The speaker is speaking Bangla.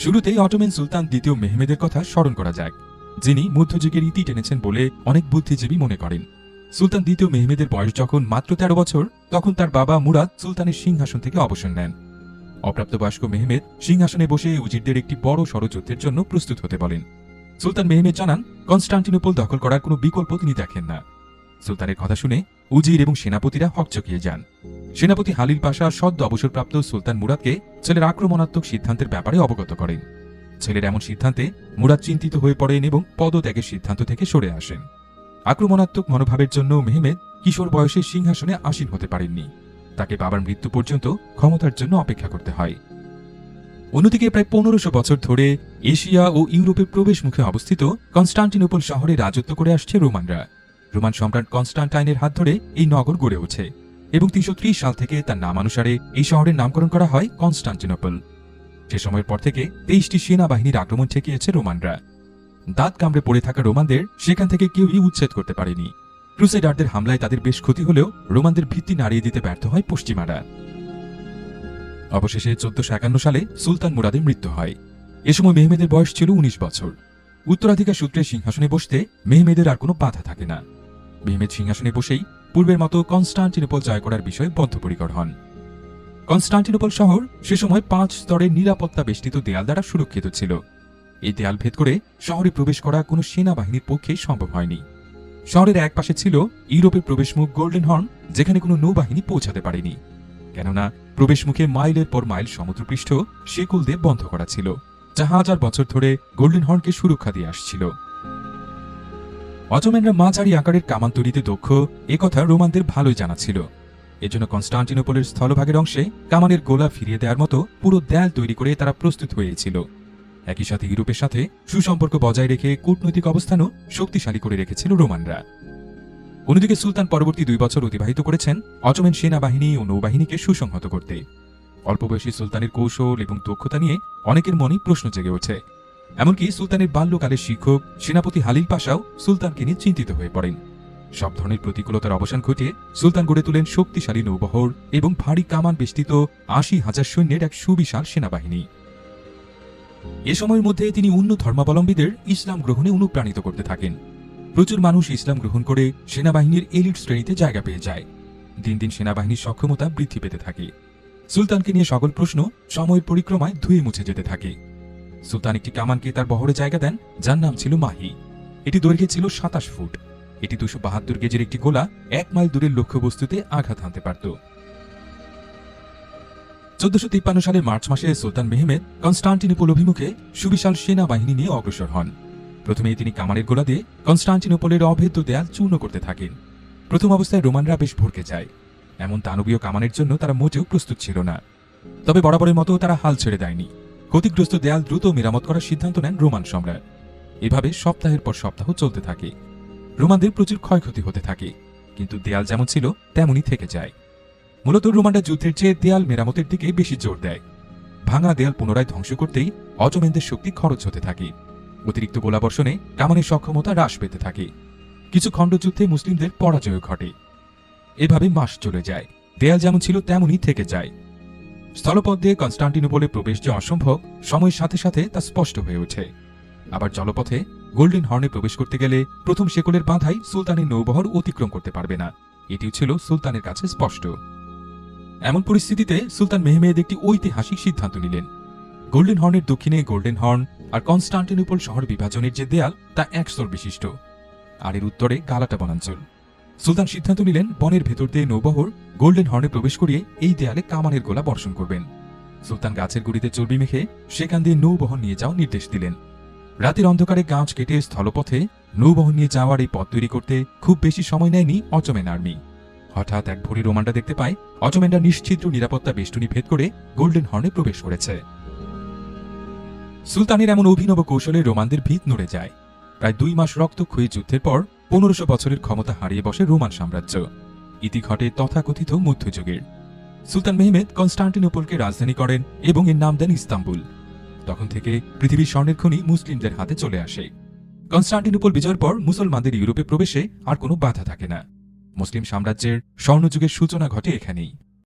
শুরুতেই অটোমান সুলতান দ্বিতীয় মেহমেদের কথা স্মরণ করা যায়, যিনি মধ্যযুগের ইতি টেনেছেন বলে অনেক বুদ্ধিজীবী মনে করেন। সুলতান দ্বিতীয় মেহমেদের বয়স যখন মাত্র ১৩ বছর, তখন তার বাবা মুরাদ সুলতানের সিংহাসন থেকে অবসর নেন। অপ্রাপ্তবয়স্ক মেহমেদ সিংহাসনে বসে উজিরদের একটি বড় ষড়যন্ত্রের জন্য প্রস্তুত হতে বলেন। সুলতান মেহমেদ জানান, কনস্টান্টিনোপল দখল করার কোনো বিকল্প তিনি দেখেন না। সুলতানের কথা শুনে উজির এবং সেনাপতিরা হকচকিয়ে যান। সেনাপতি হালিল পাশা সদ্য অবসরপ্রাপ্ত সুলতান মুরাদকে ছেলের আক্রমণাত্মক সিদ্ধান্তের ব্যাপারে অবগত করেন। ছেলের এমন সিদ্ধান্তে মুরাদ চিন্তিত হয়ে পড়েন এবং পদত্যাগের সিদ্ধান্ত থেকে সরে আসেন। আক্রমণাত্মক মনোভাবের জন্য মেহমেদ কিশোর বয়সে সিংহাসনে আসীন হতে পারেননি। তাকে বাবার মৃত্যু পর্যন্ত ক্ষমতার জন্য অপেক্ষা করতে হয়। অন্যদিকে প্রায় ১৫০০ বছর ধরে এশিয়া ও ইউরোপের প্রবেশ মুখে অবস্থিত কনস্টান্টিনোপল শহরে রাজত্ব করে আসছে রোমানরা। রোমান সম্রাট কনস্টান্টাইনের হাত ধরে এই নগর গড়ে ওঠে এবং ৩৩০ সাল থেকে তার নামানুসারে এই শহরের নামকরণ করা হয় কনস্টান্টিনোপল। সে সময়ের পর থেকে ২৩টি সেনাবাহিনীর আক্রমণ ঠেকিয়েছে রোমানরা। দাঁত কামড়ে পড়ে থাকা রোমানদের সেখান থেকে কেউই উচ্ছেদ করতে পারেনি। ক্রুসেডারদের হামলায় তাদের বেশ ক্ষতি হলেও রোমানদের ভিত্তি নাড়িয়ে দিতে ব্যর্থ হয় পশ্চিমারা। অবশেষে ১৪৫১ সালে সুলতান মুরাদের মৃত্যু হয়। এ সময় মেহমেদের বয়স ছিল ১৯ বছর। উত্তরাধিকার সূত্রে সিংহাসনে বসতে মেহমেদের আর কোনো বাধা থাকে না। মেহমেদ সিংহাসনে বসেই পূর্বের মতো কনস্টান্টিনোপল জয় করার বিষয়ে বদ্ধপরিকর হন। কনস্টান্টিনোপল শহর সে সময় ৫ স্তরের নিরাপত্তা বেষ্টিত দেয়াল দ্বারা সুরক্ষিত ছিল। এই দেয়াল ভেদ করে শহরে প্রবেশ করা কোনো সেনাবাহিনীর পক্ষেই সম্ভব হয়নি। শহরের এক পাশে ছিল ইউরোপের প্রবেশমুখ গোল্ডেন হর্ন, যেখানে কোনো নৌবাহিনী পৌঁছাতে পারেনি, কেননা প্রবেশমুখে মাইলের পর মাইল সমুদ্রপৃষ্ঠ শেকল দিয়ে বন্ধ করা ছিল, যা হাজার বছর ধরে গোল্ডেন হর্নকে সুরক্ষা দিয়ে আসছিল। অটোমানরা মাঝারি আকারের কামান তৈরিতে দক্ষ, একথা রোমানদের ভালোই জানা ছিল। এজন্য কনস্টান্টিনোপলের স্থলভাগের অংশে কামানের গোলা ফিরিয়ে দেওয়ার মতো পুরো দেয়াল তৈরি করে তারা প্রস্তুত হয়েছিল। একই সাথে ইউরোপের সাথে সুসম্পর্ক বজায় রেখে কূটনৈতিক অবস্থানও শক্তিশালী করে রেখেছিল রোমানরা। অন্যদিকে সুলতান পরবর্তী ২ বছর অতিবাহিত করেছেন অটোমান সেনাবাহিনী ও নৌবাহিনীকে সুসংহত করতে। অল্প বয়সী সুলতানের কৌশল এবং দক্ষতা নিয়ে অনেকের মনে প্রশ্ন জেগে ওঠে। এমনকি সুলতানের বাল্যকালের শিক্ষক সেনাপতি হালিল পাশাও সুলতানকে নিয়ে চিন্তিত হয়ে পড়েন। সব ধরনের প্রতিকূলতার অবসান ঘটিয়ে সুলতান গড়ে তোলেন শক্তিশালী নৌবহর এবং ভারী কামান বেষ্টিত ৮০,০০০ সৈন্যের এক সুবিশাল সেনাবাহিনী। এ সময়ের মধ্যে তিনি অন্য ধর্মাবলম্বীদের ইসলাম গ্রহণে অনুপ্রাণিত করতে থাকেন। প্রচুর মানুষ ইসলাম গ্রহণ করে সেনাবাহিনীর এলিট শ্রেণীতে জায়গা পেয়ে যায়। দিন দিন সেনাবাহিনীর সক্ষমতা বৃদ্ধি পেতে থাকে। সুলতানকে নিয়ে সকল প্রশ্ন সময়ের পরিক্রমায় ধুয়ে মুছে যেতে থাকে। সুলতান একটি কামানকে তার বহরে জায়গা দেন, যার নাম ছিল মাহি। এটি দৈর্ঘ্যে ছিল ২৭ ফুট। এটি ২৭২ গেজের একটি গোলা ১ মাইল দূরের লক্ষ্যবস্তুতে আঘাত হানতে পারত। ১৪৫৩ সালের মার্চ মাসে সুলতান মেহমেদ কনস্টান্টিনোপল অভিমুখে সুবিশাল সেনাবাহিনী নিয়ে অগ্রসর হন। প্রথমেই তিনি কামানের গোলা দিয়ে কনস্টান্টিনোপলের অভেদ্য দেয়াল চূর্ণ করতে থাকেন। প্রথম অবস্থায় রোমানরা বেশ ভড়কে যায়। এমন দানবীয় কামানের জন্য তারা মোটেও প্রস্তুত ছিল না। তবে বরাবরের মতো তারা হাল ছেড়ে দেয়নি। ক্ষতিগ্রস্ত দেয়াল দ্রুত মেরামত করার সিদ্ধান্ত নেন রোমান সম্রাট। এভাবে সপ্তাহের পর সপ্তাহ চলতে থাকে। রোমানদের প্রচুর ক্ষয়ক্ষতি হতে থাকে, কিন্তু দেয়াল যেমন ছিল তেমনই থেকে যায়। মূলত রোমানরা যুদ্ধের চেয়ে দেয়াল মেরামতের দিকে বেশি জোর দেয়। ভাঙা দেয়াল পুনরায় ধ্বংস করতেই অটোমানদের শক্তি খরচ হতে থাকে। অতিরিক্ত গোলাবর্ষণে কামানের সক্ষমতা হ্রাস পেতে থাকে। কিছু খণ্ডযুদ্ধে মুসলিমদের পরাজয় ঘটে। এভাবে মাস চলে যায়। দেয়াল যেমন ছিল তেমনই থেকে যায়। স্থলপথ দিয়ে কনস্টান্টিনোপলে প্রবেশ যে অসম্ভব, সময়ের সাথে সাথে তা স্পষ্ট হয়ে ওঠে। আবার জলপথে গোল্ডেন হর্নে প্রবেশ করতে গেলে প্রথম শেকলের বাধাই সুলতানের নৌবহর অতিক্রম করতে পারবে না, এটিও ছিল সুলতানের কাছে স্পষ্ট। এমন পরিস্থিতিতে সুলতান মেহমেদ একটি ঐতিহাসিক সিদ্ধান্ত নিলেন। গোল্ডেন হর্নের দক্ষিণে গোল্ডেন হর্ন আর কনস্টান্টিনোপল শহর বিভাজনের যে দেয়াল, তা ১ স্তর বিশিষ্ট, আর এর উত্তরে গালাটা বনাঞ্চল। সুলতান সিদ্ধান্ত নিলেন বনের ভেতর দিয়ে নৌবহর গোল্ডেন হর্নে প্রবেশ করিয়ে এই দেয়ালে কামানের গোলা বর্ষণ করবেন। সুলতান গাছের গুড়িতে চর্বি মেখে সেখান দিয়ে নৌবহর নিয়ে যাওয়ার নির্দেশ দিলেন। রাতের অন্ধকারে গাছ কেটে স্থলপথে নৌবহর নিয়ে যাওয়ার এই পথ তৈরি করতে খুব বেশি সময় নেয়নি অটোমান আর্মি। হঠাৎ এক ভোরে রোমানরা দেখতে পায় অটোমানরা নিশ্চিদ্র নিরাপত্তা বেষ্টনী ভেদ করে গোল্ডেন হর্নে প্রবেশ করেছে। সুলতানের এমন অভিনব কৌশলে রোমানদের ভিত নড়ে যায়। প্রায় ২ মাস রক্তক্ষয়ী যুদ্ধের পর ১৫০০ বছরের ক্ষমতা হারিয়ে বসে রোমান সাম্রাজ্য। ইতি ঘটে তথাকথিত মধ্যযুগের। সুলতান মেহমেদ কনস্টান্টিনোপলকে রাজধানী করেন এবং এর নাম দেন ইস্তাম্বুল। তখন থেকে পৃথিবীর স্বর্ণের খনি মুসলিমদের হাতে চলে আসে। কনস্টান্টিনোপল বিজয়ের পর মুসলমানদের ইউরোপে প্রবেশে আর কোনো বাধা থাকে না। মুসলিম সাম্রাজ্যের স্বর্ণযুগের সূচনা ঘটে এখানেই।